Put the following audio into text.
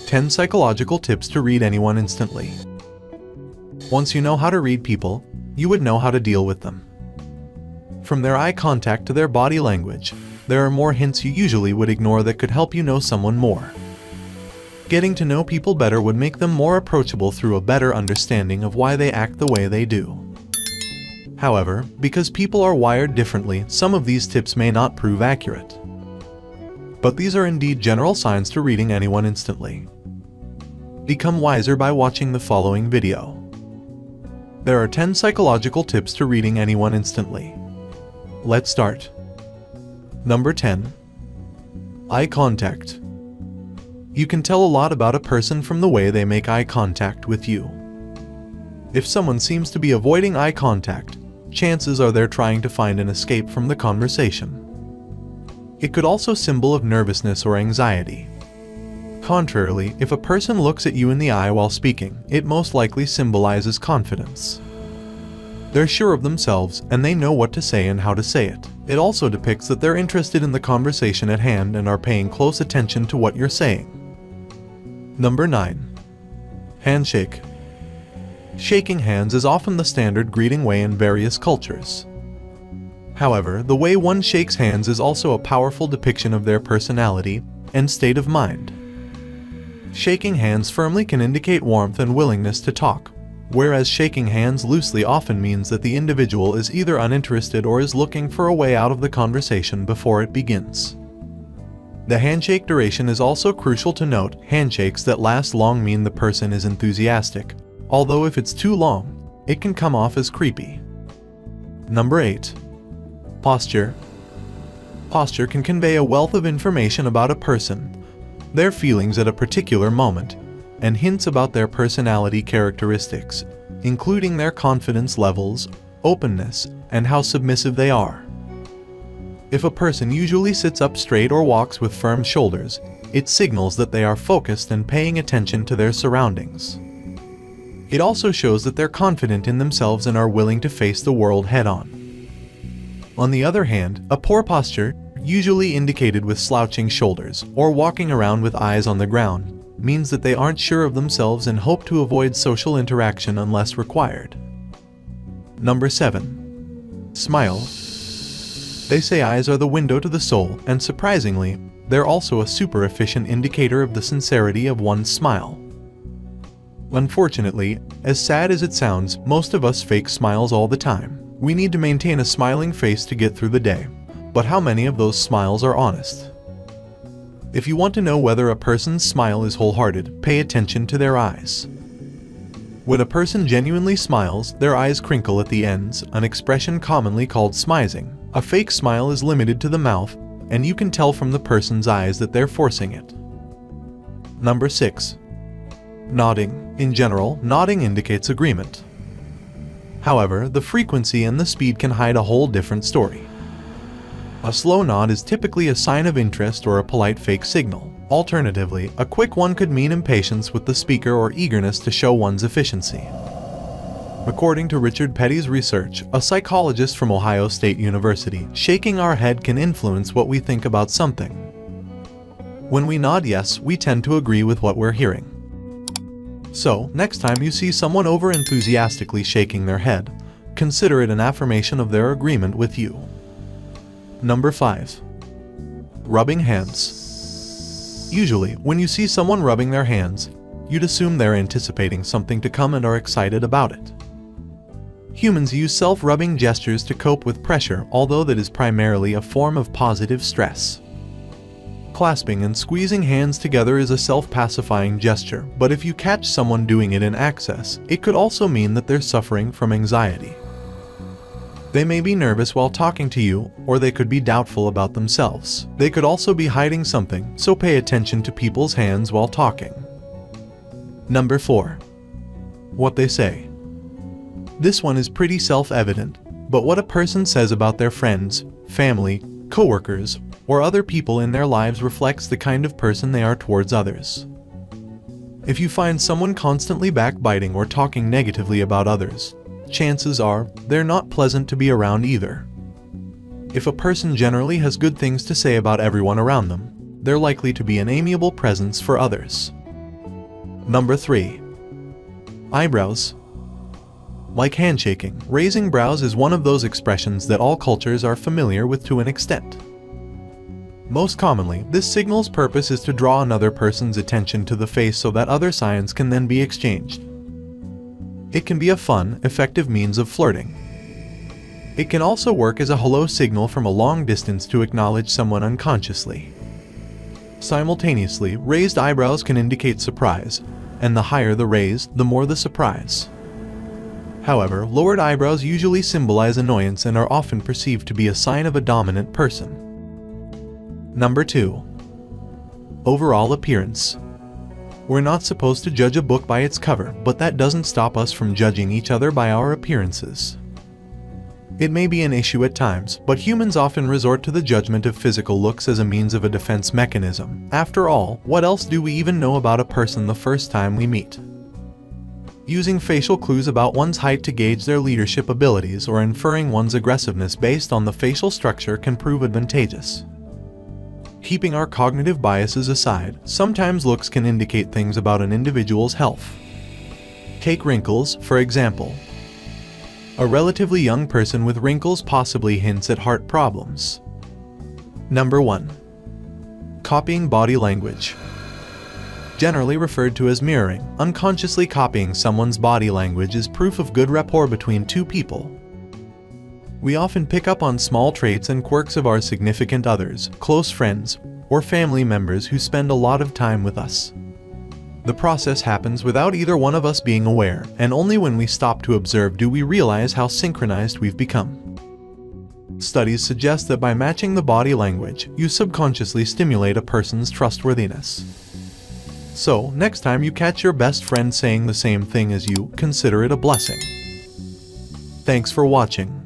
10 Psychological Tips to Read Anyone Instantly. Once you know how to read people, you would know how to deal with them. From their eye contact to their body language, there are more hints you usually would ignore that could help you know someone more. Getting to know people better would make them more approachable through a better understanding of why they act the way they do. However, because people are wired differently, some of these tips may not prove accurate. But these are indeed general signs to reading anyone instantly. Become wiser by watching the following video. There are 10 psychological tips to reading anyone instantly. Let's start. Number 10. Eye contact. You can tell a lot about a person from the way they make eye contact with you. If someone seems to be avoiding eye contact, chances are they're trying to find an escape from the conversation. It could also symbol of nervousness or anxiety. Contrarily, if a person looks at you in the eye while speaking, it most likely symbolizes confidence. They're sure of themselves and they know what to say and how to say it. It also depicts that they're interested in the conversation at hand and are paying close attention to what you're saying. Number 9. Handshake. Shaking hands is often the standard greeting way in various cultures. However, the way one shakes hands is also a powerful depiction of their personality and state of mind. Shaking hands firmly can indicate warmth and willingness to talk, whereas shaking hands loosely often means that the individual is either uninterested or is looking for a way out of the conversation before it begins. The handshake duration is also crucial to note. Handshakes that last long mean the person is enthusiastic, although if it's too long, it can come off as creepy. Number 8. Posture. Posture can convey a wealth of information about a person, their feelings at a particular moment, and hints about their personality characteristics, including their confidence levels, openness, and how submissive they are. If a person usually sits up straight or walks with firm shoulders, it signals that they are focused and paying attention to their surroundings. It also shows that they're confident in themselves and are willing to face the world head-on. On the other hand, a poor posture, usually indicated with slouching shoulders or walking around with eyes on the ground, means that they aren't sure of themselves and hope to avoid social interaction unless required. Number 7. Smile. They say eyes are the window to the soul, and surprisingly, they're also a super efficient indicator of the sincerity of one's smile. Unfortunately, as sad as it sounds, most of us fake smiles all the time. We need to maintain a smiling face to get through the day. But how many of those smiles are honest? If you want to know whether a person's smile is wholehearted, pay attention to their eyes. When a person genuinely smiles, their eyes crinkle at the ends, an expression commonly called smizing. A fake smile is limited to the mouth, and you can tell from the person's eyes that they're forcing it. Number 6. Nodding. In general, nodding indicates agreement. However, the frequency and the speed can hide a whole different story. A slow nod is typically a sign of interest or a polite fake signal. Alternatively, a quick one could mean impatience with the speaker or eagerness to show one's efficiency. According to Richard Petty's research, a psychologist from Ohio State University, shaking our head can influence what we think about something. When we nod yes, we tend to agree with what we're hearing. So, next time you see someone over-enthusiastically shaking their head, consider it an affirmation of their agreement with you. Number 5. Rubbing hands. Usually, when you see someone rubbing their hands, you'd assume they're anticipating something to come and are excited about it. Humans use self-rubbing gestures to cope with pressure, although that is primarily a form of positive stress. Clasping and squeezing hands together is a self-pacifying gesture, but if you catch someone doing it in excess, it could also mean that they're suffering from anxiety. They may be nervous while talking to you, or they could be doubtful about themselves. They could also be hiding something, so pay attention to people's hands while talking. Number 4. What they say. This one is pretty self-evident, but what a person says about their friends, family, coworkers, or other people in their lives reflects the kind of person they are towards others. If you find someone constantly backbiting or talking negatively about others, chances are they're not pleasant to be around either. If a person generally has good things to say about everyone around them, they're likely to be an amiable presence for others. Number 3. Eyebrows. Like handshaking, raising brows is one of those expressions that all cultures are familiar with to an extent. Most commonly, this signal's purpose is to draw another person's attention to the face so that other signs can then be exchanged. It can be a fun, effective means of flirting. It can also work as a hello signal from a long distance to acknowledge someone unconsciously. Simultaneously, raised eyebrows can indicate surprise, and the higher the raise, the more the surprise. However, lowered eyebrows usually symbolize annoyance and are often perceived to be a sign of a dominant person. Number 2. Overall appearance. We're not supposed to judge a book by its cover, but that doesn't stop us from judging each other by our appearances. It may be an issue at times, but humans often resort to the judgment of physical looks as a means of a defense mechanism. After all, what else do we even know about a person the first time we meet? Using facial clues about one's height to gauge their leadership abilities or inferring one's aggressiveness based on the facial structure can prove advantageous. Keeping our cognitive biases aside, sometimes looks can indicate things about an individual's health. Take wrinkles, for example. A relatively young person with wrinkles possibly hints at heart problems. Number 1. Copying body language. Generally referred to as mirroring, unconsciously copying someone's body language is proof of good rapport between two people. We often pick up on small traits and quirks of our significant others, close friends, or family members who spend a lot of time with us. The process happens without either one of us being aware, and only when we stop to observe do we realize how synchronized we've become. Studies suggest that by matching the body language, you subconsciously stimulate a person's trustworthiness. So, next time you catch your best friend saying the same thing as you, consider it a blessing. Thanks for watching.